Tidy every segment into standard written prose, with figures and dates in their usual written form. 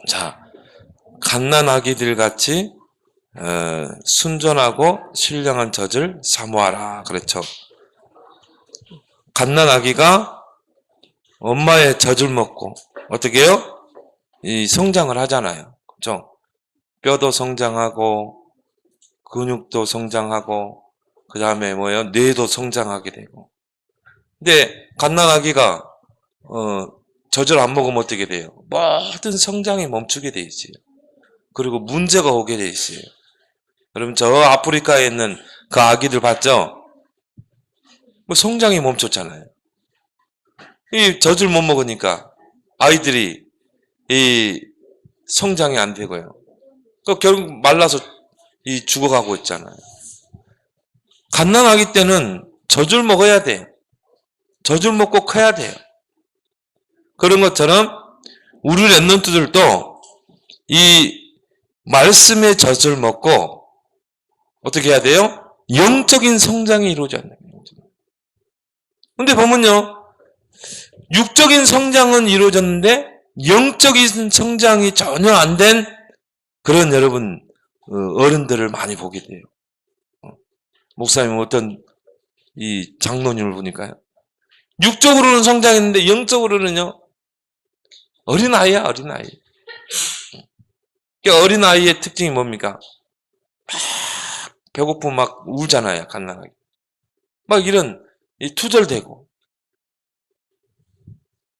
자, 갓난아기들 같이 순전하고 신령한 젖을 사모하라 그랬죠. 갓난아기가 엄마의 젖을 먹고 어떻게 해요? 이 성장을 하잖아요. 그렇죠? 뼈도 성장하고 근육도 성장하고 그 다음에 뭐예요? 뇌도 성장하게 되고. 근데 갓난아기가 젖을 안 먹으면 어떻게 돼요? 모든 성장이 멈추게 돼 있어요. 그리고 문제가 오게 돼 있어요. 여러분 저 아프리카에 있는 그 아기들 봤죠? 뭐 성장이 멈췄잖아요. 이 젖을 못 먹으니까 아이들이 이 성장이 안 되고요. 그 결국 말라서 이 죽어가고 있잖아요. 갓난아기 때는 젖을 먹어야 돼요. 젖을 먹고 커야 돼요. 그런 것처럼 우리 랩런트들도 이 말씀의 젖을 먹고 어떻게 해야 돼요? 영적인 성장이 이루어져야 돼요. 근데 보면요. 육적인 성장은 이루어졌는데 영적인 성장이 전혀 안 된 그런 여러분 어른들을 많이 보게 돼요. 목사님 어떤 이 장로님을 보니까요. 육적으로는 성장했는데 영적으로는요. 어린아이야 어린아이. 어린아이의 특징이 뭡니까? 막 배고프면 막 울잖아요. 갓난아기. 막 이런 투절되고.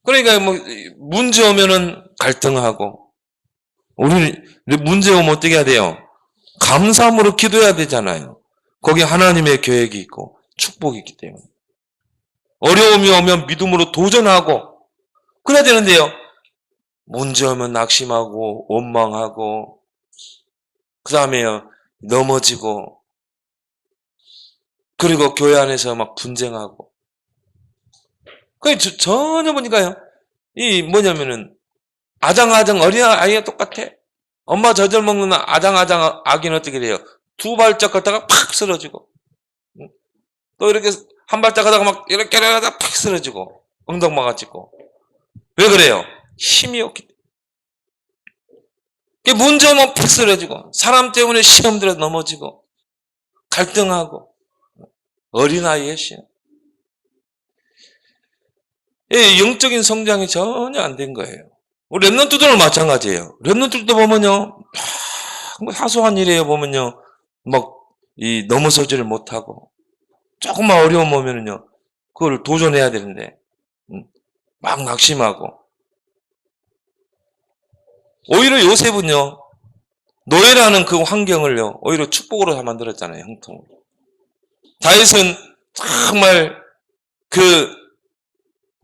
그러니까 뭐 문제 오면은 갈등하고 우리는 문제 오면 어떻게 해야 돼요? 감사함으로 기도해야 되잖아요. 거기에 하나님의 계획이 있고 축복이 있기 때문에. 어려움이 오면 믿음으로 도전하고 그래야 되는데요. 문제 오면 낙심하고 원망하고 그 다음에 넘어지고 그리고 교회 안에서 막 분쟁하고 전혀 보니까요. 이 뭐냐면은 아장아장 어린아이가 똑같아. 엄마 젖을 먹는 아장아장 아기는 어떻게 돼요? 두 발짝 걷다가 팍 쓰러지고 또 이렇게 한 발짝 가다가 막 이렇게 하다가 팍 쓰러지고 엉덩방아 찍고 왜 그래요? 힘이 없기 때문에. 문제 오면 팍 쓰러지고 사람 때문에 시험 들어 넘어지고 갈등하고 어린아이의 시험. 영적인 성장이 전혀 안 된 거예요. 우리 랩런트들은 마찬가지예요. 랩런트들도 보면요, 뭐 사소한 일이에요. 보면요, 막 넘어서지를 못하고 조금만 어려움 오면은요, 그걸 도전해야 되는데 막 낙심하고. 오히려 요셉은요, 노예라는 그 환경을요, 오히려 축복으로 다 만들었잖아요. 형통으로. 다윗은 정말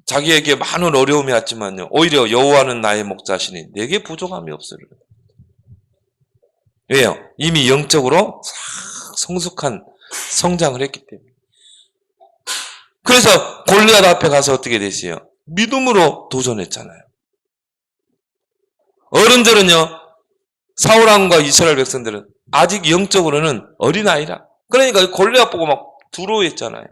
자기에게 많은 어려움이 왔지만요. 오히려 여호와는 나의 목자시니 내게 부족함이 없으리라. 왜요? 이미 영적으로 성숙한 성장을 했기 때문에. 그래서 골리앗 앞에 가서 어떻게 됐어요? 믿음으로 도전했잖아요. 어른들은요. 사울왕과 이스라엘 백성들은 아직 영적으로는 어린아이라. 그러니까 골리앗 보고 막 두려워했잖아요.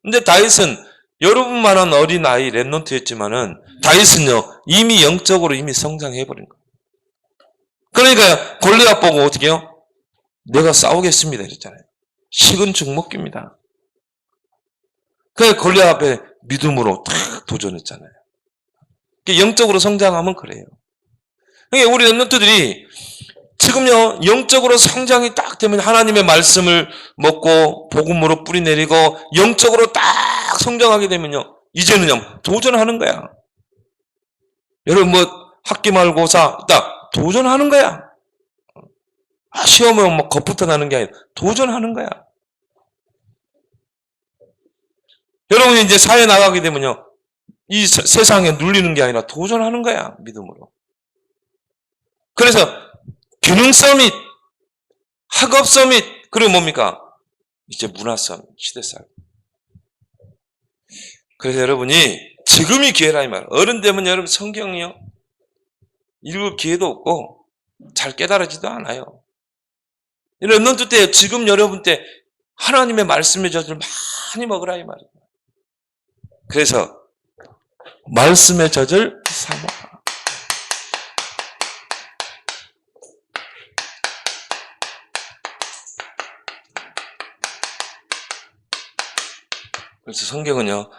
근데 다윗은 여러분만한 어린아이 랩런트였지만은 다윗은요. 이미 영적으로 이미 성장해버린 거예요. 그러니까 골리앗 보고 어떻게 해요? 내가 싸우겠습니다 이랬잖아요. 식은 죽 먹기입니다. 그래서 골리앗 앞에 믿음으로 탁 도전했잖아요. 영적으로 성장하면 그래요. 그러니까 우리 랩런트들이 지금요 영적으로 성장이 딱 되면 하나님의 말씀을 먹고 복음으로 뿌리내리고 영적으로 딱 성장하게 되면요 이제는요 도전하는 거야. 여러분 뭐 학기말고사 딱 도전하는 거야. 시험에 막 겁부터 나는 게 아니라 도전하는 거야. 여러분이 이제 사회에 나가게 되면요 이 세상에 눌리는 게 아니라 도전하는 거야 믿음으로. 그래서 균형 서밋, 학업 서밋, 그리고 뭡니까? 이제 문화 서밋, 시대 싸움. 그래서 여러분이 지금이 기회라 이 말. 어른 되면 여러분 성경이요 읽을 기회도 없고 잘 깨달아지도 않아요. 랩런트 때 지금 여러분 때 하나님의 말씀의 젖을 많이 먹으라 이 말이에요. 그래서 말씀의 젖을 사모하라. 그래서 성경은요,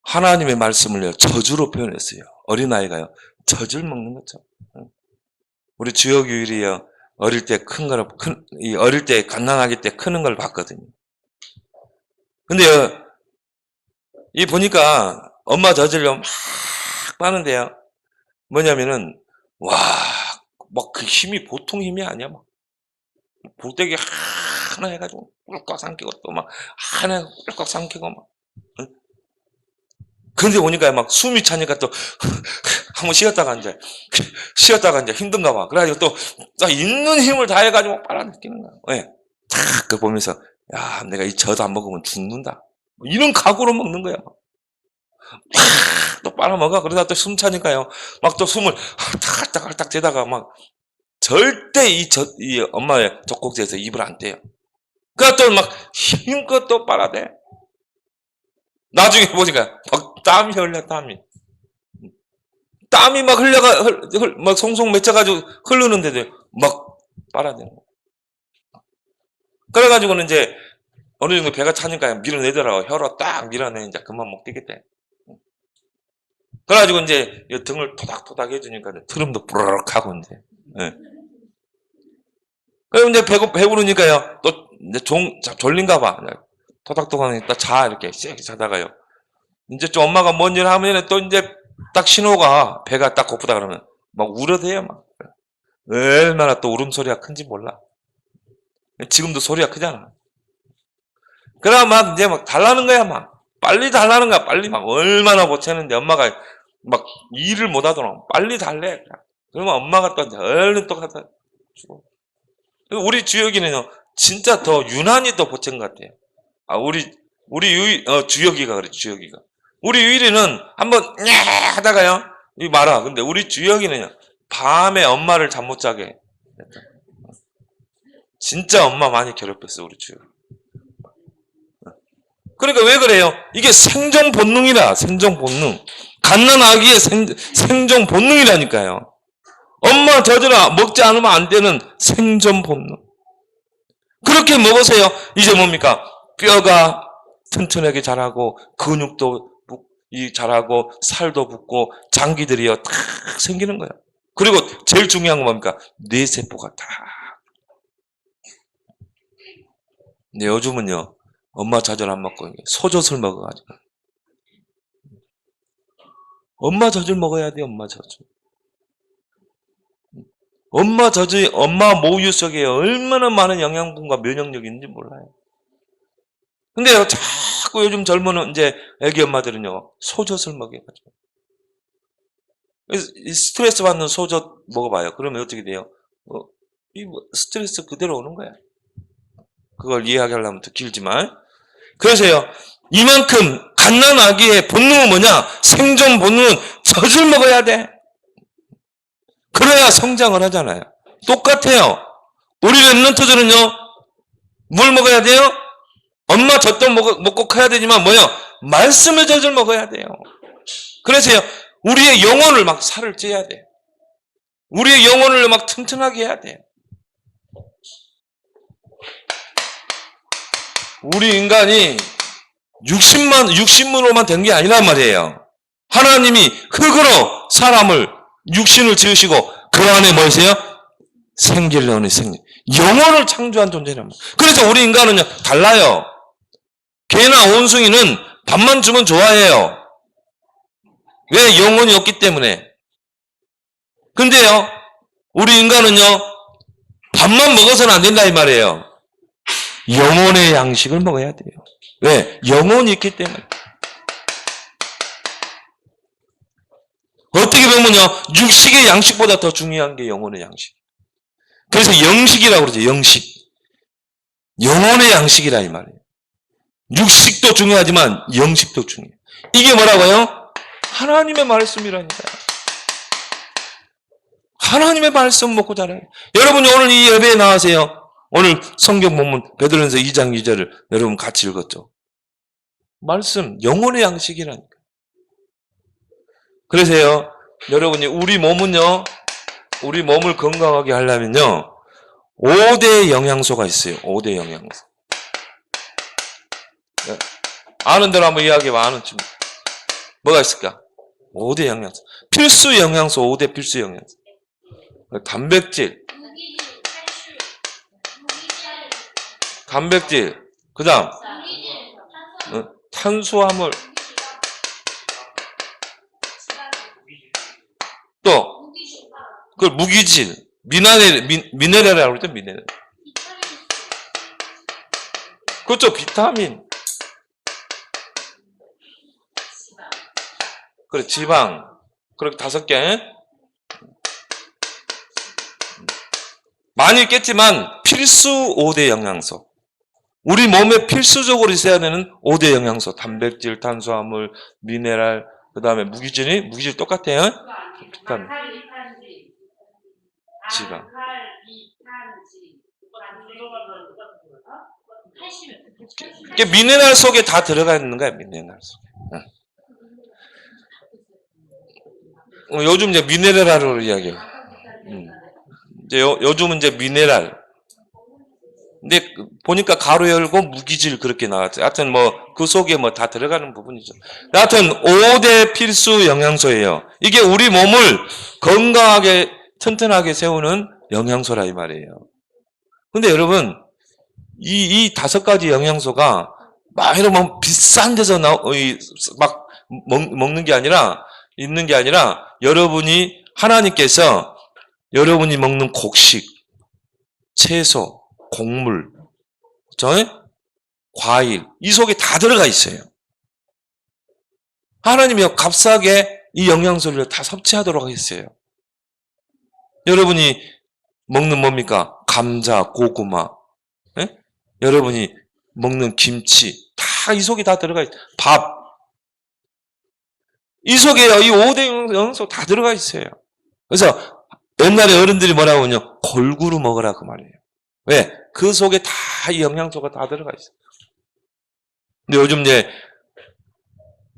하나님의 말씀을요, 저주로 표현했어요. 어린아이가요, 젖을 먹는 거죠. 우리 주역유일이요, 어릴 때 어릴 때 갓난아기 때 크는 걸 봤거든요. 근데요, 이 보니까 엄마 젖을요, 막 빠는데요. 뭐냐면은, 와, 막 그 힘이 보통 힘이 아니야. 막. 볼때기 하나 해가지고 꿀꺽 삼키고 또 막 하나 꿀꺽 삼키고 막. 응? 근데 오니까 막 숨이 차니까 또 한번 쉬었다가 앉아 힘든가 봐. 그래가지고 또 있는 힘을 다 해가지고 빨아들이는 거야. 왜? 탁 그 보면서 야 내가 이 젖 안 먹으면 죽는다. 뭐 이런 각오로 먹는 거야. 또 빨아먹어. 그러다 또 숨 차니까요. 막 또 숨을 탁탁탁 재다가 막 절대 이 엄마의 젖꼭지에서 입을 안 떼요. 그러니까 또 막 힘껏 또 빨아대. 나중에 보니까 막 땀이 흘려, 땀이. 땀이 막 막 송송 맺혀가지고 흐르는데도 막 빨아대는 거야. 그래가지고는 이제 어느 정도 배가 차니까 밀어내더라고. 혀로 딱 밀어내, 이제 그만 못 뛰겠대. 그래가지고 이제 등을 토닥토닥 해주니까 트름도 부르륵 하고 이제. 예. 그럼 이제 배부르니까요. 또 이제 졸린가 봐. 토닥토닥 하니까 자, 이렇게 씩 자다가요. 이제 좀 엄마가 뭔 일 하면 또 이제 딱 신호가 배가 딱 고프다 그러면 막 울어대요, 막. 얼마나 또 울음소리가 큰지 몰라. 지금도 소리가 크잖아. 그래, 막 이제 막 달라는 거야, 막. 빨리 달라는 거야, 빨리 막. 얼마나 보채는데 엄마가 막 일을 못 하도록 빨리 달래. 그러면 엄마가 또 이제 얼른 또 갖다 주고. 우리 주혁이는요, 진짜 더 유난히 더 보챈 것 같아요. 아, 주혁이가 그래, 주혁이가. 우리 유일이는 한번 하다가요, 이 말아. 근데 우리 주혁이는요, 밤에 엄마를 잠 못 자게 했다. 진짜 엄마 많이 괴롭혔어, 우리 주혁이. 그러니까 왜 그래요? 이게 생존 본능이라, 생존 본능. 갓난아기의 생존 본능이라니까요. 엄마 젖으라 먹지 않으면 안 되는 생존 본능. 그렇게 먹으세요. 이제 뭡니까? 뼈가 튼튼하게 자라고 근육도 자라고 살도 붙고 장기들이요 탁 생기는 거예요. 그리고 제일 중요한 건 뭡니까? 뇌세포가 다. 근데 요즘은요 엄마 젖을 안 먹고 소젖을 먹어가지고 엄마 젖을 먹어야 돼요. 엄마 젖을. 엄마 젖이 엄마 모유 속에 얼마나 많은 영양분과 면역력이 있는지 몰라요. 근데요 자꾸 요즘 젊은 이제 애기 엄마들은요 소젖을 먹여가지고 스트레스 받는 소젖 먹어봐요. 그러면 어떻게 돼요? 스트레스 그대로 오는 거야. 그걸 이해하려면 더 길지만. 그래서요, 이만큼 갓난아기의 본능은 뭐냐? 생존 본능은 젖을 먹어야 돼. 그래야 성장을 하잖아요. 똑같아요. 우리 랩런트들은요, 뭘 먹어야 돼요? 엄마 젖도 먹고 커야 되지만 뭐요? 말씀의 젖을 먹어야 돼요. 그래서요, 우리의 영혼을 막 살을 쪄야 돼. 우리의 영혼을 막 튼튼하게 해야 돼. 우리 인간이 육신으로만 된 게 아니란 말이에요. 하나님이 흙으로 육신을 지으시고 그 안에 뭐세요? 생기를 넣는 영혼을 창조한 존재란 말이에요. 그래서 우리 인간은요 달라요. 개나 원숭이는 밥만 주면 좋아해요. 왜? 영혼이 없기 때문에. 근데요 우리 인간은요 밥만 먹어서는 안 된다 이 말이에요. 영혼의 양식을 먹어야 돼요. 왜? 영혼이 있기 때문에. 어떻게 보면요, 육식의 양식보다 더 중요한 게 영혼의 양식. 그래서 영식이라고 그러죠, 영식. 영혼의 양식이라 이 말이에요. 육식도 중요하지만 영식도 중요해요. 이게 뭐라고요? 하나님의 말씀이라니까요. 하나님의 말씀 먹고 자라요. 여러분이 오늘 이 예배에 나와세요. 오늘 성경 본문 베드로전서 2장 2절을 여러분 같이 읽었죠. 말씀, 영혼의 양식이라니까. 그래서요, 여러분이 우리 몸을 건강하게 하려면요, 5대 영양소가 있어요. 5대 영양소. 아는 대로 한번 이야기해봐. 아는 친구. 뭐가 있을까? 5대 영양소. 필수 영양소, 5대 필수 영양소. 단백질. 단백질. 그 다음. 탄수화물. 또. 그 무기질. 미네랄이라고 그랬죠, 미네랄. 그렇죠, 비타민. 그래, 지방. 그렇게 5개. 많이 있겠지만, 필수 5대 영양소. 우리 몸에 필수적으로 있어야 되는 5대 영양소. 단백질, 탄수화물, 미네랄, 그 다음에 무기질 똑같아요. 비타민. 지방. 이게 미네랄 속에 다 들어가 있는 거야, 미네랄 속에. 요즘 이제 미네랄로 이야기해요. 이제 요즘은 이제 미네랄. 근데 보니까 가로 열고 무기질 그렇게 나왔어요. 하여튼 뭐 그 속에 뭐 다 들어가는 부분이죠. 하여튼 5대 필수 영양소예요. 이게 우리 몸을 건강하게 튼튼하게 세우는 영양소라 이 말이에요. 근데 여러분 이 5가지 영양소가 막 이러면 비싼 데서 막 먹는 게 아니라 있는 게 아니라 여러분이 하나님께서 여러분이 먹는 곡식, 채소, 곡물, 과일 이 속에 다 들어가 있어요. 하나님이 값싸게 이 영양소를 다 섭취하도록 했어요. 여러분이 먹는 뭡니까? 감자, 고구마, 예? 여러분이 먹는 김치 다 이 속에 다 들어가 있어요. 밥 이 속에 이 5대 영양소 다 들어가 있어요. 그래서 옛날에 어른들이 뭐라고 하냐? 골고루 먹으라 그 말이에요. 왜? 그 속에 다 이 영양소가 다 들어가 있어요. 근데 요즘 이제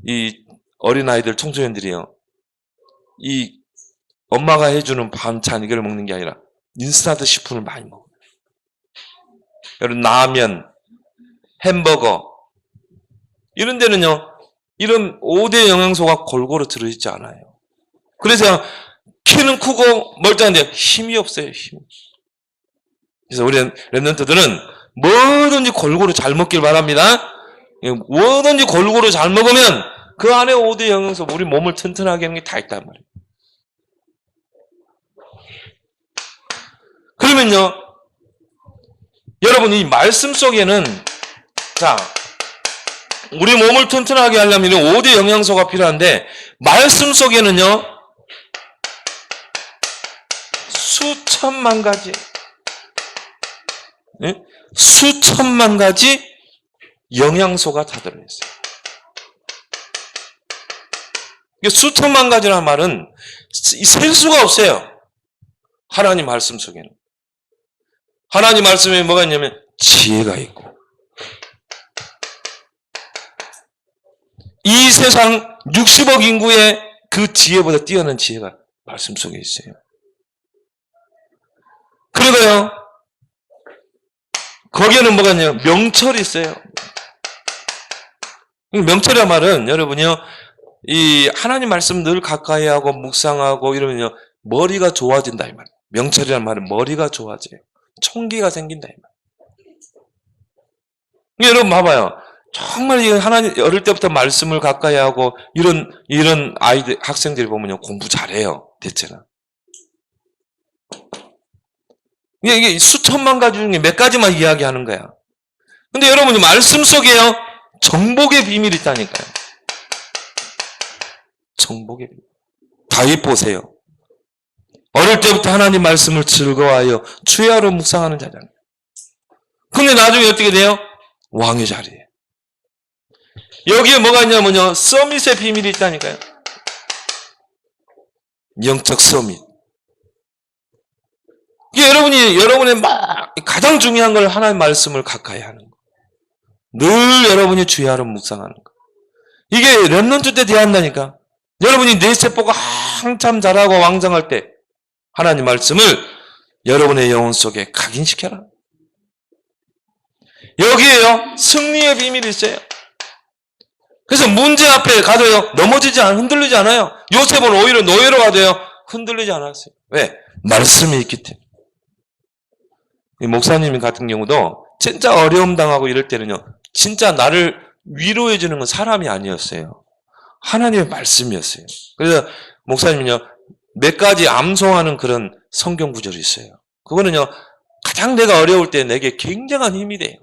이 어린아이들 청소년들이요. 이 엄마가 해주는 반찬 이걸 먹는 게 아니라 인스턴트 식품을 많이 먹어요. 여러분 라면, 햄버거 이런 데는요. 이런 5대 영양소가 골고루 들어있지 않아요. 그래서 키는 크고 멀쩡한데 힘이 없어요. 힘. 그래서 우리 랩런트들은 뭐든지 골고루 잘 먹길 바랍니다. 뭐든지 골고루 잘 먹으면 그 안에 5대 영양소 우리 몸을 튼튼하게 하는 게 다 있단 말이에요. 그러면요. 여러분 이 말씀 속에는 자 우리 몸을 튼튼하게 하려면 5대 영양소가 필요한데 말씀 속에는요. 수천만 가지 수천만 가지 영양소가 다 들어있어요. 수천만 가지라는 말은 셀 수가 없어요. 하나님 말씀 속에는. 하나님 말씀에 뭐가 있냐면 지혜가 있고 이 세상 60억 인구의 그 지혜보다 뛰어난 지혜가 말씀 속에 있어요. 그리고요. 거기에는 뭐가 있냐면 명철이 있어요. 명철이란 말은 여러분요. 이 하나님 말씀 늘 가까이 하고 묵상하고 이러면요. 머리가 좋아진다 이 말. 명철이란 말은 머리가 좋아져요. 총기가 생긴다 이 말. 여러분 봐봐요. 정말 이 하나님 어릴 때부터 말씀을 가까이 하고 이런 아이들 학생들이 보면요. 공부 잘해요. 대체는. 이게 수천만 가지 중에 몇 가지만 이야기하는 거야. 근데 여러분이 말씀 속에요. 정복의 비밀이 있다니까요. 정복의 비밀. 다윗 보세요. 어릴 때부터 하나님 말씀을 즐거워하여 주야로 묵상하는 자잖아요. 근데 나중에 어떻게 돼요? 왕의 자리에. 여기에 뭐가 있냐면요. 서밋의 비밀이 있다니까요. 영적 서밋. 이게 여러분의 가장 중요한 걸 하나님 말씀을 가까이 하는 거. 늘 여러분이 주야로 묵상하는 거. 이게 렘넌트 때 대한다니까. 여러분이 내 세포가 한참 자라고 왕성할 때 하나님 말씀을 여러분의 영혼 속에 각인시켜라. 여기에요. 승리의 비밀이 있어요. 그래서 문제 앞에 가도요, 흔들리지 않아요. 요셉은 오히려 노예로 가도요, 흔들리지 않았어요. 왜? 말씀이 있기 때문에. 이 목사님 같은 경우도 진짜 어려움 당하고 이럴 때는요, 진짜 나를 위로해주는 건 사람이 아니었어요. 하나님의 말씀이었어요. 그래서 목사님은요, 몇 가지 암송하는 그런 성경 구절이 있어요. 그거는요, 가장 내가 어려울 때 내게 굉장한 힘이 돼요.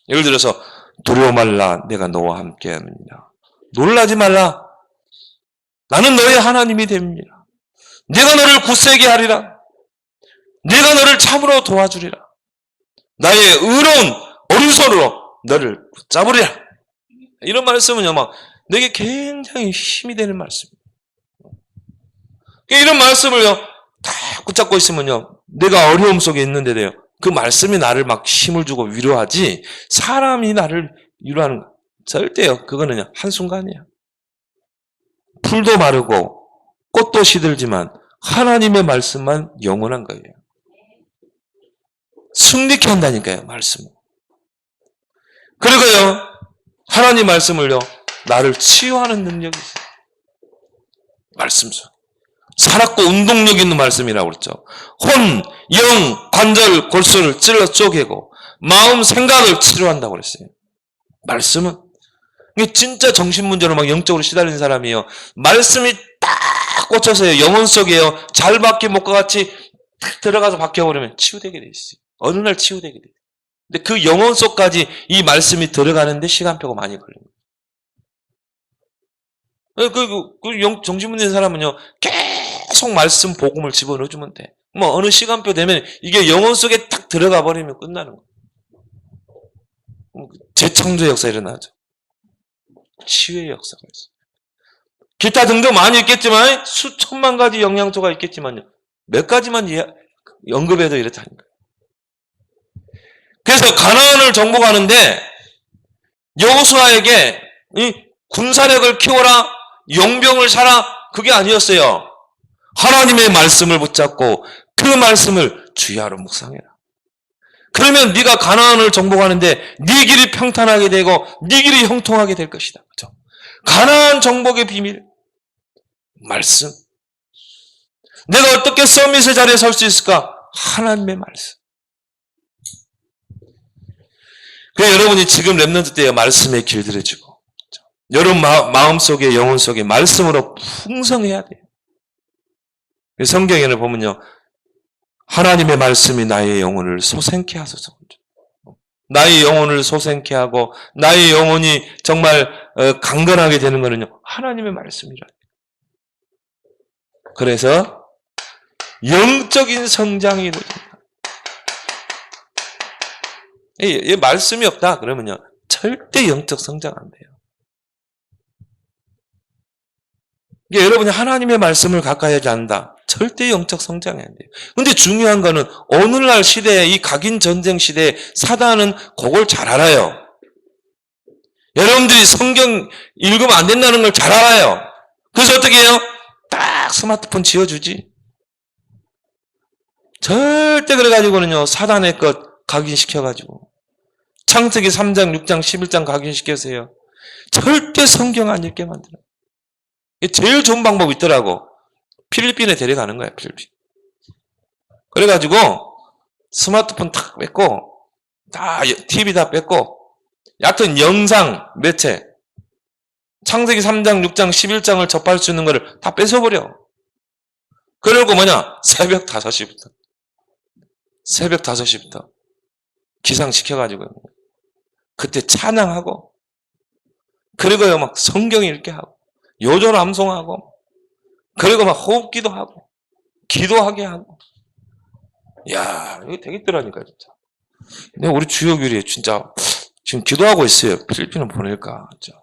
예를 들어서, 두려워 말라, 내가 너와 함께 합니다. 놀라지 말라, 나는 너의 하나님이 됩니다. 내가 너를 굳세게 하리라. 내가 너를 참으로 도와주리라. 나의 의로운 오른손으로 너를 붙잡으리라. 이런 말씀은요, 막 내게 굉장히 힘이 되는 말씀입니다. 이런 말씀을요, 다 붙잡고 있으면요, 내가 어려움 속에 있는데도요, 그 말씀이 나를 막 힘을 주고 위로하지, 사람이 나를 위로하는 거 절대요. 그거는요, 한순간이야. 풀도 마르고 꽃도 시들지만 하나님의 말씀만 영원한 거예요. 승리케 한다니까요, 말씀. 그리고요, 하나님 말씀을요, 나를 치유하는 능력이 있어요. 말씀 속. 살았고 운동력 있는 말씀이라고 그랬죠. 혼, 영, 관절, 골수를 찔러 쪼개고 마음, 생각을 치료한다고 그랬어요. 말씀은. 이게 진짜 정신문제로 막 영적으로 시달리는 사람이요, 말씀이 딱 꽂혀서요, 영혼 속에요, 잘 박힌 목과 같이 딱 들어가서 박혀버리면 치유되게 돼 있어요. 어느 날 치유되게 돼요. 근데 그 영혼 속까지 이 말씀이 들어가는데 시간표가 많이 걸립니다. 정신문제 사람은요, 계속 말씀 복음을 집어넣어주면 돼. 뭐 어느 시간표 되면 이게 영혼 속에 딱 들어가 버리면 끝나는 거예요. 재창조의 역사 일어나죠. 치유의 역사가 있어요. 기타 등등 많이 있겠지만 수천만 가지 영양소가 있겠지만요, 몇 가지만 언급해도 이렇다는 거예요. 그래서 가나안을 정복하는데 여호수아에게 이 군사력을 키워라, 용병을 사라, 그게 아니었어요. 하나님의 말씀을 붙잡고 그 말씀을 주야로 묵상해라. 그러면 네가 가나안을 정복하는데 네 길이 평탄하게 되고 네 길이 형통하게 될 것이다. 그렇죠? 가나안 정복의 비밀, 말씀. 내가 어떻게 서밋의 자리에 설 수 있을까? 하나님의 말씀. 그래서 여러분이 지금 렘넌트 때에 말씀에 길들여지고, 여러분 마음속에, 영혼 속에 말씀으로 풍성해야 돼요. 성경에는 보면요, 하나님의 말씀이 나의 영혼을 솟생케 하소서. 나의 영혼을 솟생케 하고 나의 영혼이 정말 강건하게 되는 것은요, 하나님의 말씀이라. 그래서 영적인 성장이 이루어집니다. 이 말씀이 없다 그러면요, 절대 영적 성장 안 돼요. 여러분이 하나님의 말씀을 가까이 하지 않는다, 절대 영적 성장이 안 돼요. 근데 중요한 거는 오늘날 시대에, 이 각인 전쟁 시대에 사단은 그걸 잘 알아요. 여러분들이 성경 읽으면 안 된다는 걸 잘 알아요. 그래서 어떻게 해요? 딱 스마트폰 지어주지. 절대 그래가지고는요, 사단의 것 각인시켜가지고 창세기 3장, 6장, 11장 각인시켜서요, 절대 성경 안 읽게 만들어요. 제일 좋은 방법이 있더라고. 필리핀에 데려가는 거야, 필리핀. 그래가지고 스마트폰 탁 뺏고, 다 TV 다 뺏고, 얕은 영상 매체, 창세기 3장, 6장, 11장을 접할 수 있는 거를 다 뺏어버려. 그러고 뭐냐? 새벽 5시부터 기상시켜가지고 그때 찬양하고, 그리고요 막 성경 읽게 하고, 요절 암송하고, 그리고 막 호흡기도 하고, 기도하게 하고. 야, 이거 되겠더라니까, 진짜. 근데 우리 주역일이 진짜 지금 기도하고 있어요. 필리핀을 보낼까, 진짜.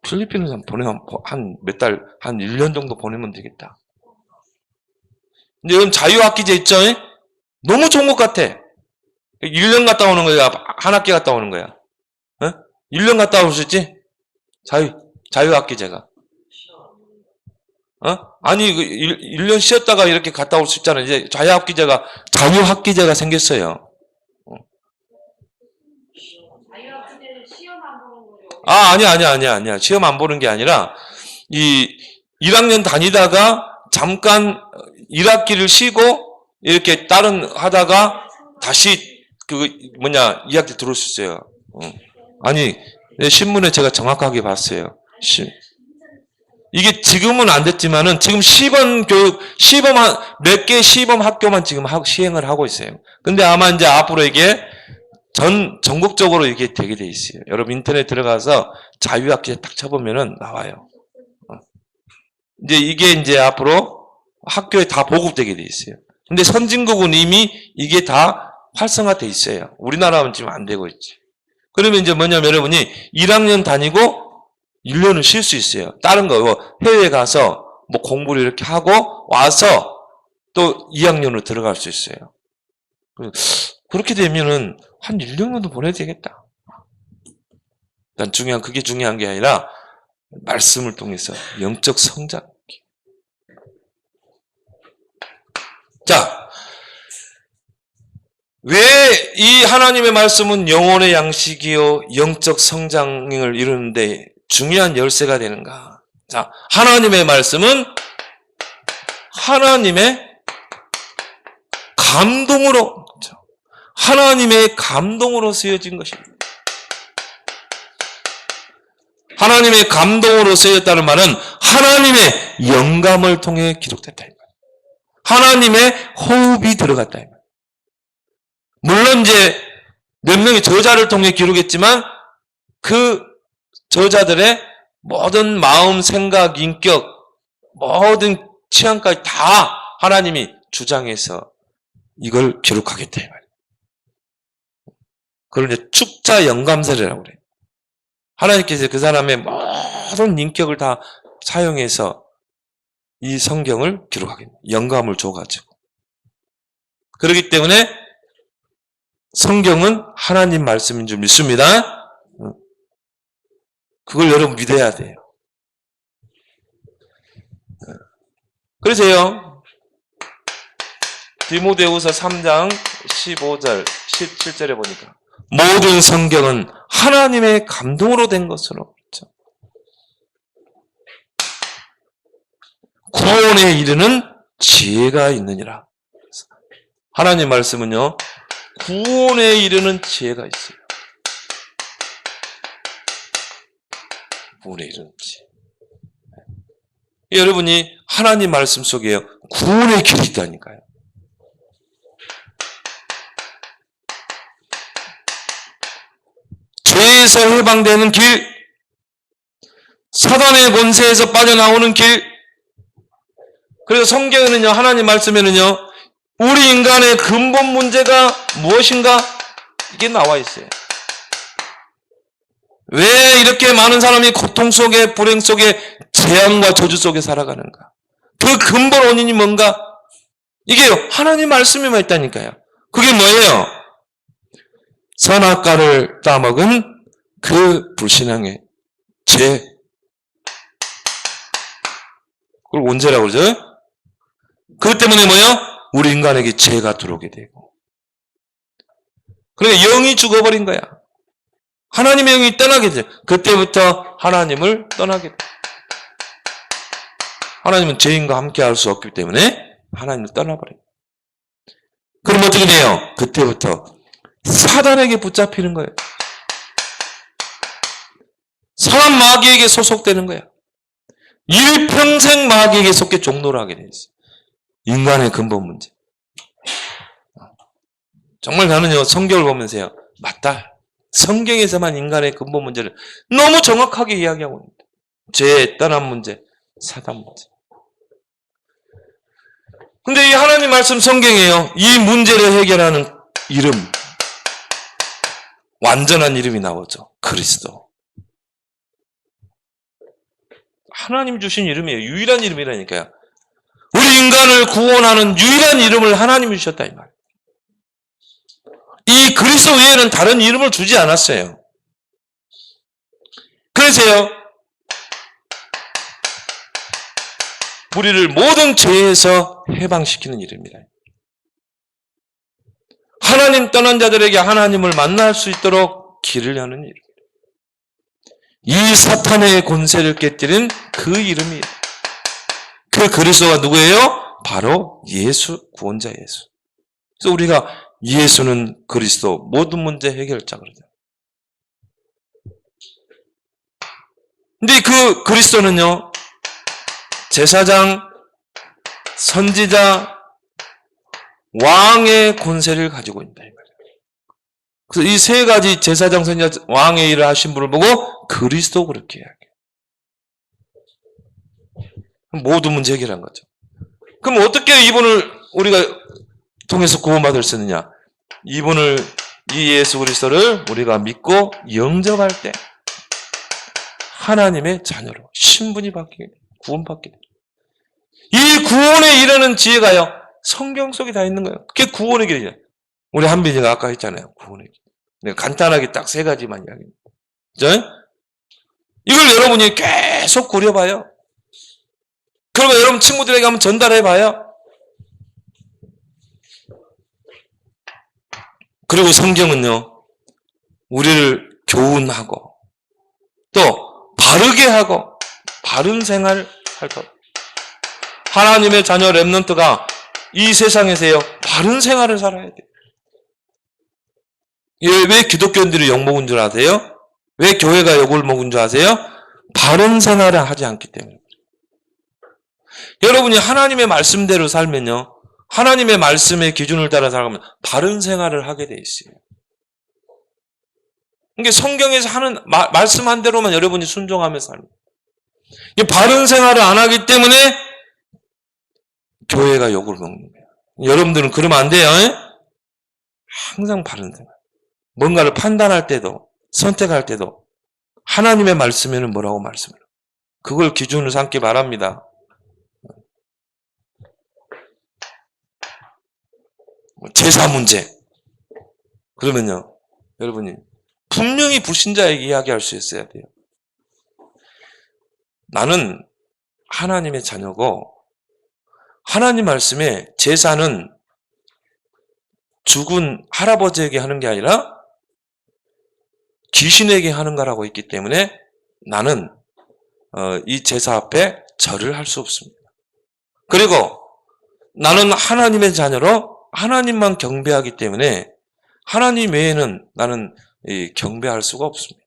필리핀을 보내면 한 몇 달, 한 1년 정도 보내면 되겠다. 근데 여러분 자유학기제 있죠? 너무 좋은 것 같아. 1년 갔다 오는 거야? 한 학기 갔다 오는 거야? 1년 갔다 올 수 있지? 자유학기제가. 아니, 1년 쉬었다가 이렇게 갔다 올 수 있잖아요. 이제 자유학기제가 생겼어요. 자유학기제는 시험 안 보는 거예요. 아니야. 시험 안 보는 게 아니라, 1학년 다니다가 잠깐 1학기를 쉬고, 이렇게 다른 하다가 다시 2학기 들어올 수 있어요. 아니, 신문에 제가 정확하게 봤어요. 이게 지금은 안 됐지만은 지금 시범 교육, 몇 개 시범 학교만 지금 시행을 하고 있어요. 근데 아마 이제 앞으로 이게 전국적으로 이게 되게 돼 있어요. 여러분 인터넷 들어가서 자유학기에 딱 쳐보면은 나와요. 이제 이게 이제 앞으로 학교에 다 보급되게 돼 있어요. 근데 선진국은 이미 이게 다 활성화돼 있어요. 우리나라는 지금 안 되고 있지. 그러면 이제 뭐냐면 여러분이 1학년 다니고 1년은 쉴 수 있어요. 다른 거, 해외에 가서 뭐 공부를 이렇게 하고 와서 또 2학년으로 들어갈 수 있어요. 그렇게 되면은 한 1년 정도 보내야 되겠다. 난 그게 중요한 게 아니라 말씀을 통해서 영적 성장. 자, 왜 이 하나님의 말씀은 영혼의 양식이요 영적 성장을 이루는데 중요한 열쇠가 되는가? 자, 하나님의 말씀은 하나님의 감동으로, 하나님의 감동으로 쓰여진 것입니다. 하나님의 감동으로 쓰여졌다는 말은 하나님의 영감을 통해 기록됐다. 하나님의 호흡이 들어갔다. 물론 이제 몇 명의 저자를 통해 기록했지만 그 저자들의 모든 마음, 생각, 인격, 모든 취향까지 다 하나님이 주장해서 이걸 기록하겠다. 그걸 이제 축자 영감설이라고 그래요. 하나님께서 그 사람의 모든 인격을 다 사용해서 이 성경을 기록하겠다. 영감을 줘가지고. 그렇기 때문에 성경은 하나님 말씀인 줄 믿습니다. 그걸 여러분 믿어야 돼요. 그래서요, 디모데후서 3장 15절, 17절에 보니까 모든 성경은 하나님의 감동으로 된 것으로 그렇죠? 구원에 이르는 지혜가 있느니라. 하나님 말씀은요, 구원에 이르는 지혜가 있어요. 구원에 이르는 지혜. 여러분이 하나님 말씀 속에 구원의 길이 있다니까요. 죄에서 해방되는 길, 사단의 권세에서 빠져나오는 길. 그래서 성경에는요, 하나님 말씀에는요, 우리 인간의 근본 문제가 무엇인가? 이게 나와 있어요. 왜 이렇게 많은 사람이 고통 속에, 불행 속에, 재앙과 저주 속에 살아가는가? 그 근본 원인이 뭔가? 이게 하나님 말씀에만 있다니까요. 그게 뭐예요? 선악과를 따먹은 그 불신앙의 죄. 그걸 원죄라고 그러죠? 그것 때문에 뭐예요? 우리 인간에게 죄가 들어오게 되고. 그러니까 영이 죽어버린 거야. 하나님의 영이 떠나게 돼. 그때부터 하나님을 떠나게 돼. 하나님은 죄인과 함께 할 수 없기 때문에 하나님을 떠나버려요. 그럼 어떻게 돼요? 그때부터 사단에게 붙잡히는 거예요. 사람 마귀에게 소속되는 거야. 일평생 마귀에게 속해 종노를 하게 돼 있어요. 인간의 근본 문제. 정말 나는요, 성경을 보면서요, 맞다. 성경에서만 인간의 근본 문제를 너무 정확하게 이야기하고 있습니다. 죄, 떠난 문제, 사단 문제. 근데 이 하나님 말씀 성경에요, 이 문제를 해결하는 이름, 완전한 이름이 나오죠. 그리스도. 하나님 주신 이름이에요. 유일한 이름이라니까요. 우리 인간을 구원하는 유일한 이름을 하나님이 주셨다 이 말. 이 그리스도 외에는 다른 이름을 주지 않았어요. 그래서요, 우리를 모든 죄에서 해방시키는 이름이다. 하나님 떠난 자들에게 하나님을 만날 수 있도록 길을 여는 이름. 이 사탄의 권세를 깨뜨린 그 이름이에요. 그 그리스도가 누구예요? 바로 예수, 구원자 예수. 그래서 우리가 예수는 그리스도, 모든 문제 해결자 그러죠. 근데 그 그리스도는요, 제사장, 선지자, 왕의 권세를 가지고 있다. 그래서 이 세 가지 제사장, 선지자, 왕의 일을 하신 분을 보고 그리스도 그렇게 이야기해요. 모든 문제 해결한 거죠. 그럼 어떻게 이분을 우리가 통해서 구원받을 수 있느냐? 이분을, 이 예수 그리스도를 우리가 믿고 영접할 때 하나님의 자녀로 신분이 바뀌게 돼요. 구원받게 돼요. 이 구원에 이르는 지혜가요, 성경 속에 다 있는 거예요. 그게 구원의 길이에요. 우리 한빈이가 아까 했잖아요. 구원의 길. 내가 간단하게 딱 세 가지만 이야기합니다. 그죠? 이걸 여러분이 계속 구려봐요. 그리고 여러분 친구들에게 한번 전달해봐요. 그리고 성경은요, 우리를 교훈하고 또 바르게 하고 바른 생활을 할 것. 하나님의 자녀 렘넌트가 이 세상에서요, 바른 생활을 살아야 돼요. 왜 기독교인들이 욕먹은 줄 아세요? 왜 교회가 욕을 먹은 줄 아세요? 바른 생활을 하지 않기 때문에. 여러분이 하나님의 말씀대로 살면요, 하나님의 말씀의 기준을 따라 살아가면 바른 생활을 하게 돼 있어요. 그러니까 성경에서 하는 말씀한 대로만 여러분이 순종하며 삽니다. 바른 생활을 안 하기 때문에 교회가 욕을 먹는 거예요. 여러분들은 그러면 안 돼요. 항상 바른 생활. 뭔가를 판단할 때도, 선택할 때도 하나님의 말씀에는 뭐라고 말씀해요. 그걸 기준으로 삼기 바랍니다. 제사 문제. 그러면요, 여러분이 분명히 불신자에게 이야기할 수 있어야 돼요. 나는 하나님의 자녀고, 하나님 말씀에 제사는 죽은 할아버지에게 하는 게 아니라 귀신에게 하는 거라고 있기 때문에 나는 이 제사 앞에 절을 할 수 없습니다. 그리고 나는 하나님의 자녀로 하나님만 경배하기 때문에 하나님 외에는 나는 경배할 수가 없습니다.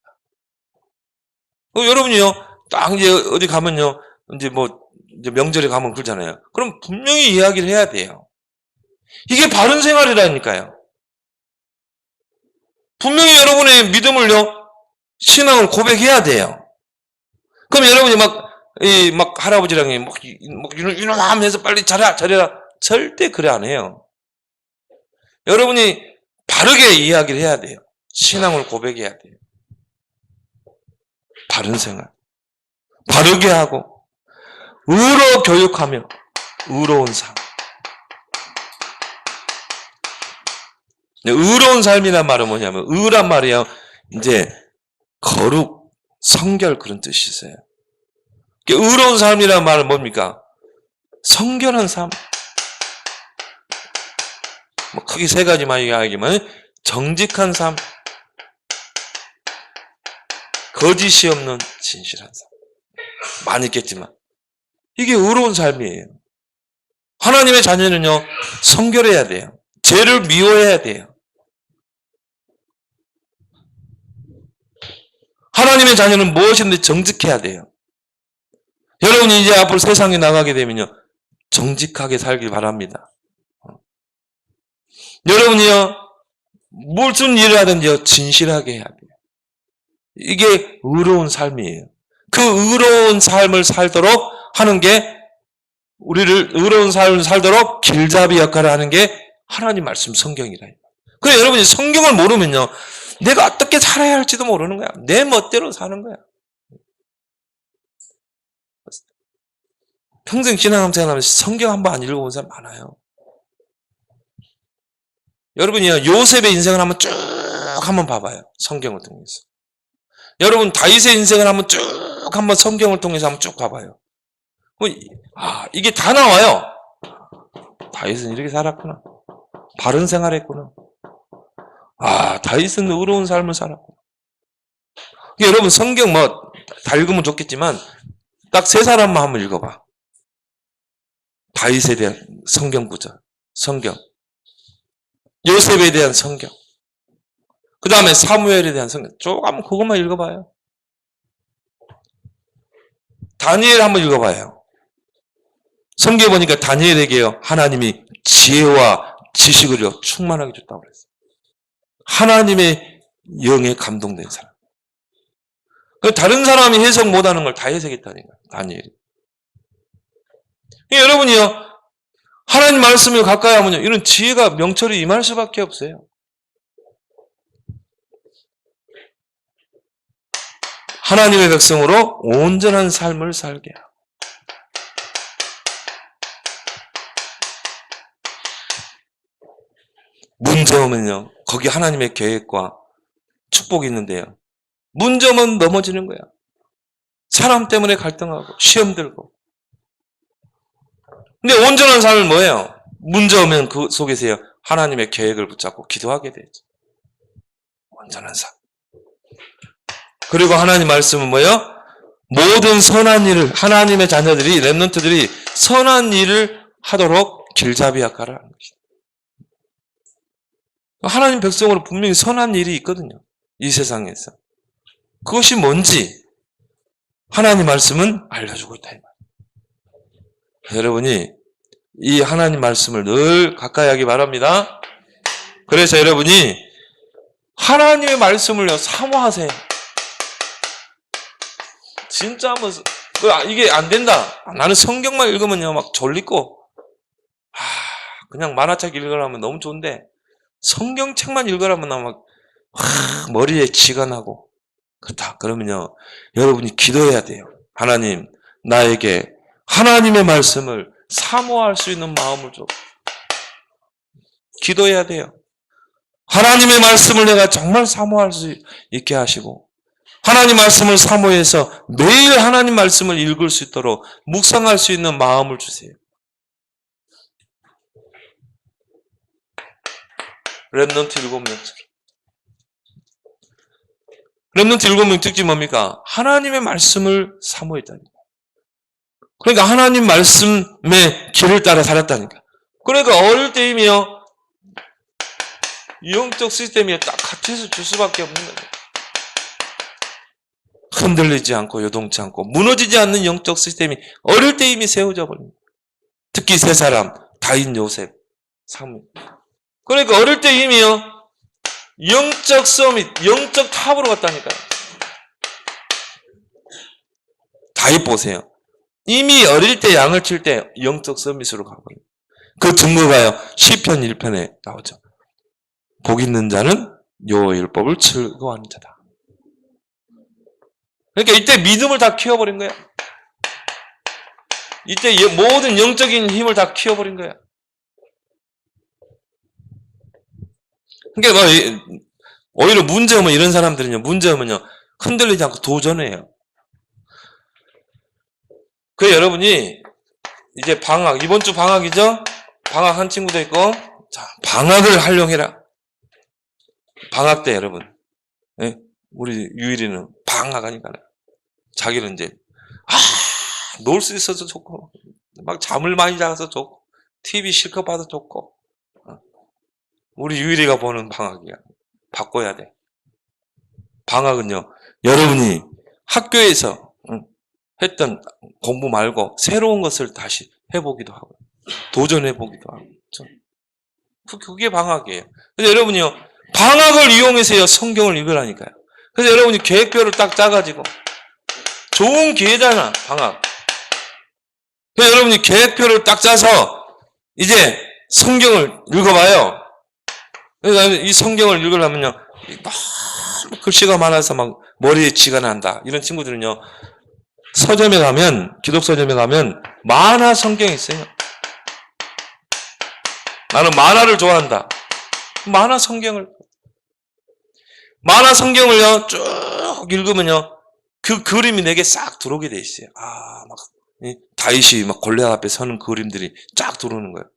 여러분이요, 딱 이제 어디 가면요, 이제 명절에 가면 그러잖아요. 그럼 분명히 이야기를 해야 돼요. 이게 바른 생활이라니까요. 분명히 여러분의 믿음을요, 신앙을 고백해야 돼요. 그럼 여러분이 막 할아버지랑 이놈하면서 빨리 잘해라. 절대 그래 안 해요. 여러분이 바르게 이야기를 해야 돼요. 신앙을 고백해야 돼요. 바른 생활. 바르게 하고, 의로 교육하며, 의로운 삶. 의로운 삶이란 말은 뭐냐면, 의란 말이요, 이제, 거룩, 성결 그런 뜻이 있어요. 의로운 삶이란 말은 뭡니까? 성결한 삶. 크게 세 가지만 이야기하면, 정직한 삶, 거짓이 없는 진실한 삶. 많이 있겠지만, 이게 의로운 삶이에요. 하나님의 자녀는요, 성결해야 돼요. 죄를 미워해야 돼요. 하나님의 자녀는 무엇이든지 정직해야 돼요. 여러분이 이제 앞으로 세상에 나가게 되면요, 정직하게 살길 바랍니다. 여러분이요, 무슨 일을 하든지요, 진실하게 해야 돼요. 이게 의로운 삶이에요. 그 의로운 삶을 살도록 하는 게, 우리를 의로운 삶을 살도록 길잡이 역할을 하는 게 하나님 말씀 성경이라. 그래서 여러분이 성경을 모르면요, 내가 어떻게 살아야 할지도 모르는 거야. 내 멋대로 사는 거야. 평생 신앙생활하면서 성경 한번 안 읽어본 사람 많아요. 여러분이요, 요셉의 인생을 한번 봐봐요. 성경을 통해서. 여러분 다윗의 인생을 한번 성경을 통해서 한번 쭉 봐봐요. 이게 다 나와요. 다윗은 이렇게 살았구나. 바른 생활했구나. 다윗은 의로운 삶을 살았구나. 여러분 성경 뭐 다 읽으면 좋겠지만 딱 세 사람만 한번 읽어봐. 다윗에 대한 성경 구절, 성경. 요셉에 대한 성경. 그 다음에 사무엘에 대한 성경. 쭉 한번 그것만 읽어봐요. 다니엘 한번 읽어봐요. 성경에 보니까 다니엘에게요, 하나님이 지혜와 지식을 충만하게 줬다고 그랬어요. 하나님의 영에 감동된 사람. 다른 사람이 해석 못하는 걸 다 해석했다니까, 다니엘이. 여러분이요, 하나님 말씀을 가까이 하면요, 이런 지혜가 명철이 임할 수밖에 없어요. 하나님의 백성으로 온전한 삶을 살게 하고. 문제오면요, 거기 하나님의 계획과 축복이 있는데요. 문제오면 넘어지는 거야. 사람 때문에 갈등하고 시험 들고. 근데 온전한 삶은 뭐예요? 문제오면 그 속에서요, 하나님의 계획을 붙잡고 기도하게 되죠. 온전한 삶. 그리고 하나님 말씀은 뭐예요? 모든 선한 일을, 하나님의 자녀들이, 렘넌트들이 선한 일을 하도록 길잡이 역할을 하는 것이다. 하나님 백성으로 분명히 선한 일이 있거든요. 이 세상에서. 그것이 뭔지 하나님 말씀은 알려주고 있다. 여러분이 이 하나님 말씀을 늘 가까이 하기 바랍니다. 그래서 여러분이 하나님의 말씀을요, 사모하세요. 진짜 한번, 이게 안 된다. 나는 성경만 읽으면요, 막 졸리고, 그냥 만화책 읽으라면 너무 좋은데, 성경책만 읽으라면 막, 머리에 쥐가 나고, 그렇다. 그러면요, 여러분이 기도해야 돼요. 하나님, 나에게 하나님의 말씀을 사모할 수 있는 마음을 줘. 기도해야 돼요. 하나님의 말씀을 내가 정말 사모할 수 있게 하시고, 하나님 말씀을 사모해서 매일 하나님 말씀을 읽을 수 있도록 묵상할 수 있는 마음을 주세요. 렘넌트 7명처럼. 렘넌트 7명 특징이 뭡니까? 하나님의 말씀을 사모했다니까. 그러니까 하나님 말씀의 길을 따라 살았다니까. 그러니까 어릴 때이며 영적 시스템이 딱 같이서 줄 수밖에 없는 거예요. 흔들리지 않고 요동치 않고 무너지지 않는 영적 시스템이 어릴 때 이미 세워져 버립니다. 특히 세 사람, 다윗, 요셉, 사무엘. 그러니까 어릴 때 이미요, 영적 서밋, 영적 탑으로 갔다니까요. 다윗 보세요. 이미 어릴 때 양을 칠 때 영적 서밋으로 가버려요. 그 증거가요, 시편 1편에 나오죠. 복 있는 자는 여호와의 율법을 즐거워하는 자다. 그러니까 이때 믿음을 다 키워버린 거야. 이때 모든 영적인 힘을 다 키워버린 거야. 그러니까 오히려 문제 오면 이런 사람들은요, 문제 오면요, 흔들리지 않고 도전해요. 그래서 여러분이 이제 방학, 이번 주 방학이죠? 방학 한 친구도 있고, 자, 방학을 활용해라. 방학 때 여러분, 예? 우리 유일이는 방학하니까 자기는 이제 놀 수 있어서 좋고, 막 잠을 많이 자서 좋고, TV 실컷 봐도 좋고, 우리 유일이가 보는 방학이야. 바꿔야 돼. 방학은요, 여러분이 학교에서 했던 공부 말고 새로운 것을 다시 해보기도 하고, 도전해보기도 하고. 그게 방학이에요. 그래서 여러분이요, 방학을 이용해서요, 성경을 읽으라니까요. 그래서 여러분이 계획표를 딱 짜가지고, 좋은 기회잖아, 방학. 그래서 여러분이 계획표를 딱 짜서, 이제 성경을 읽어봐요. 그래서 이 성경을 읽으려면요, 막 글씨가 많아서 막 머리에 쥐가 난다. 이런 친구들은요, 서점에 가면, 기독서점에 가면 만화 성경이 있어요. 나는 만화를 좋아한다. 만화 성경을요, 쭉 읽으면요, 그 그림이 내게 싹 들어오게 돼 있어요. 막, 다윗이 막 골리앗 앞에 서는 그림들이 쫙 들어오는 거예요.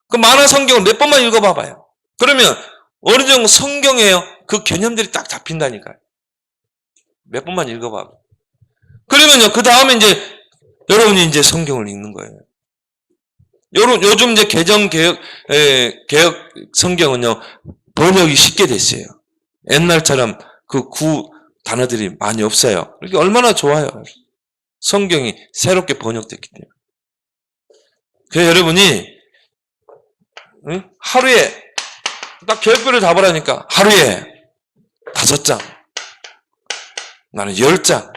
그 만화 성경을 몇 번만 읽어봐봐요. 그러면 어느 정도 성경에요, 그 개념들이 딱 잡힌다니까요. 몇 번만 읽어봐. 그러면요, 그 다음에 이제 여러분이 이제 성경을 읽는 거예요. 요즘 이제 개혁 성경은요, 번역이 쉽게 됐어요. 옛날처럼 그 단어들이 많이 없어요. 이게 얼마나 좋아요. 성경이 새롭게 번역됐기 때문에. 그래서 여러분이 하루에 딱 계획표를 잡으라니까 하루에 5장, 나는 10장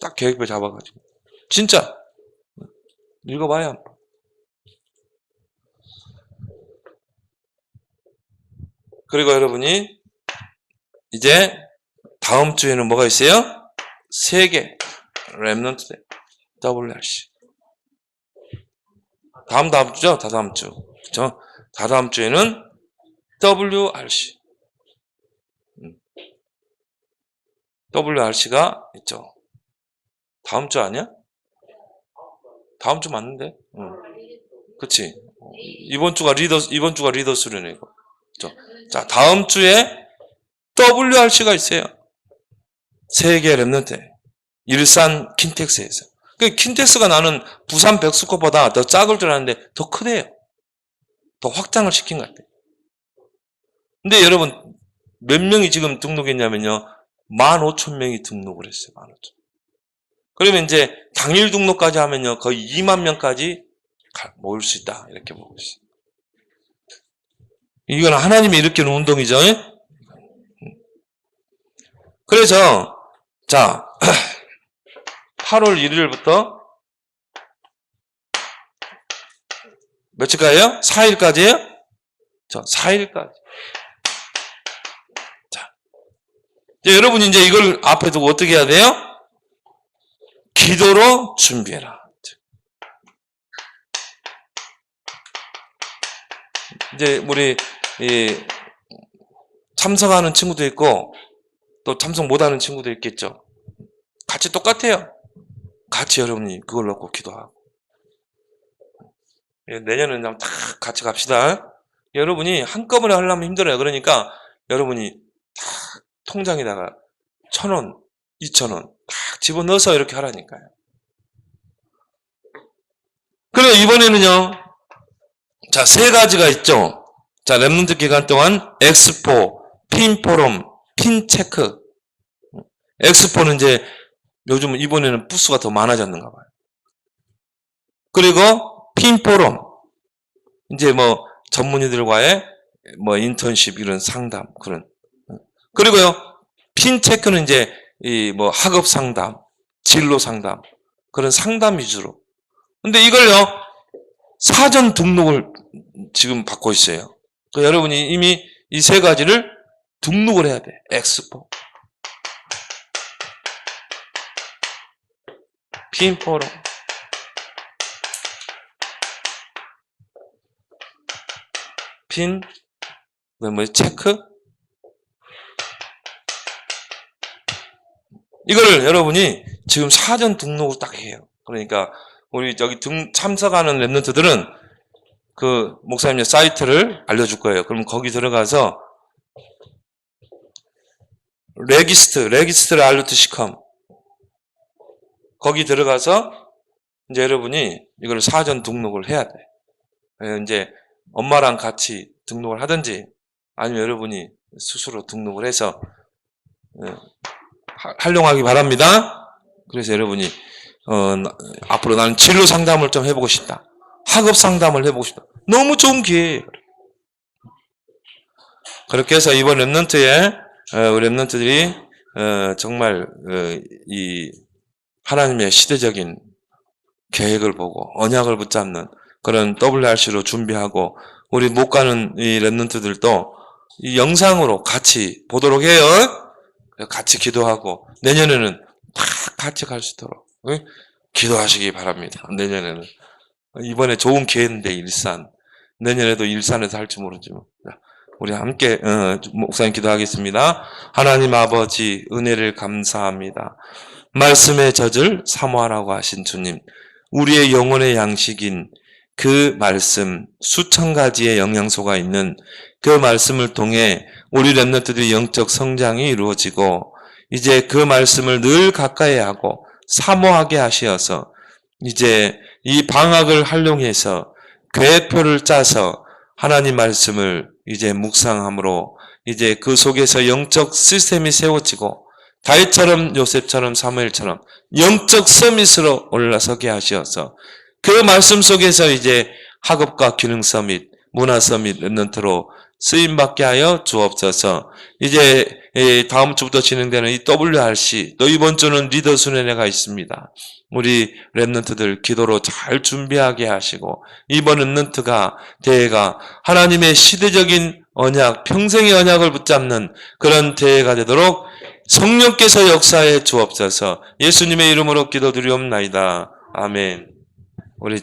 딱 계획표 잡아가지고 진짜 읽어봐야. 그리고 여러분이 이제 다음 주에는 뭐가 있어요? 3개 렘넌트 WRC. 다음 주죠? 다다음 주. 그렇죠? 다다음 주에는 WRC. WRC가 있죠. 다음 주 아니야? 다음 주 맞는데? 그치? 이번 주가 리더 수련회 이거. 그렇죠? 자, 다음 주에 WRC가 있어요. 세계 렘넌트. 일산 킨텍스에서. 그 킨텍스가 나는 부산 백스코보다 더 작을 줄 알았는데 더 크대요. 더 확장을 시킨 것 같아요. 근데 여러분, 몇 명이 지금 등록했냐면요. 15,000명이 등록을 했어요. 15,000. 그러면 이제 당일 등록까지 하면요. 거의 2만 명까지 모일 수 있다. 이렇게 보고 있어요. 이건 하나님이 일으키는 운동이죠. 그래서 자 8월 1일부터 며칠까지요? 4일까지예요? 자, 4일까지. 자, 이제 여러분이 이제 이걸 앞에 두고 어떻게 해야 돼요? 기도로 준비해라. 이제 우리 참석하는 친구도 있고 또 참석 못하는 친구도 있겠죠. 같이 똑같아요. 같이 여러분이 그걸 놓고 기도하고. 내년에는 다 같이 갑시다. 여러분이 한꺼번에 하려면 힘들어요. 그러니까 여러분이 다 통장에다가 1,000원, 2,000원 딱 집어넣어서 이렇게 하라니까요. 그리고 이번에는요. 자, 3가지가 있죠. 자, 렘넌트 기간 동안 엑스포, 핀포럼, 핀체크. 엑스포는 이제 요즘 이번에는 부스가 더 많아졌는가 봐요. 그리고 핀포럼. 이제 뭐 전문의들과의 뭐 인턴십 이런 상담 그런. 그리고요. 핀체크는 이제 이 뭐 학업 상담, 진로 상담 그런 상담 위주로. 근데 이걸요. 사전 등록을 지금 받고 있어요. 그러니까 여러분이 이미 이 3가지를 등록을 해야 돼. 엑스포, 핀포럼, 체크. 이거를 여러분이 지금 사전 등록을 딱 해요. 그러니까 우리 저기 참석하는 렘넌트들은 그 목사님의 사이트를 알려줄 거예요. 그럼 거기 들어가서 레기스트를 알루트시컴 거기 들어가서 이제 여러분이 이걸 사전 등록을 해야 돼. 이제 엄마랑 같이 등록을 하든지 아니면 여러분이 스스로 등록을 해서 활용하기 바랍니다. 그래서 여러분이 앞으로 나는 진로 상담을 좀 해보고 싶다. 학업 상담을 해보고 싶다. 너무 좋은 기회예요. 그렇게 해서 이번 렘넌트에 우리 렘넌트들이 정말 이 하나님의 시대적인 계획을 보고 언약을 붙잡는 그런 WRC로 준비하고 우리 못 가는 이 렘넌트들도 이 영상으로 같이 보도록 해요. 같이 기도하고 내년에는 다 같이 갈 수 있도록 기도하시기 바랍니다. 내년에는 이번에 좋은 기회인데 일산 내년에도 일산에서 할지 모르지만 우리 함께 목사님 기도하겠습니다. 하나님 아버지 은혜를 감사합니다. 말씀의 젖을 사모하라고 하신 주님, 우리의 영혼의 양식인 그 말씀, 수천 가지의 영양소가 있는 그 말씀을 통해 우리 렘넌트들의 영적 성장이 이루어지고 이제 그 말씀을 늘 가까이 하고 사모하게 하시어서 이제 이 방학을 활용해서 계획표를 짜서 하나님 말씀을 이제 묵상함으로 이제 그 속에서 영적 시스템이 세워지고 다윗처럼 요셉처럼 사무엘처럼 영적 서밋으로 올라서게 하시어서 그 말씀 속에서 이제 학업과 기능 서밋, 문화 서밋 랩넌트로 쓰임받게 하여 주옵소서. 이제 다음 주부터 진행되는 이 WRC, 또 이번 주는 리더 수련회가 있습니다. 우리 랩넌트들 기도로 잘 준비하게 하시고 이번 랩넌트가 대회가 하나님의 시대적인 언약, 평생의 언약을 붙잡는 그런 대회가 되도록 성령께서 역사해 주옵소서. 예수님의 이름으로 기도드리옵나이다. 아멘. 우리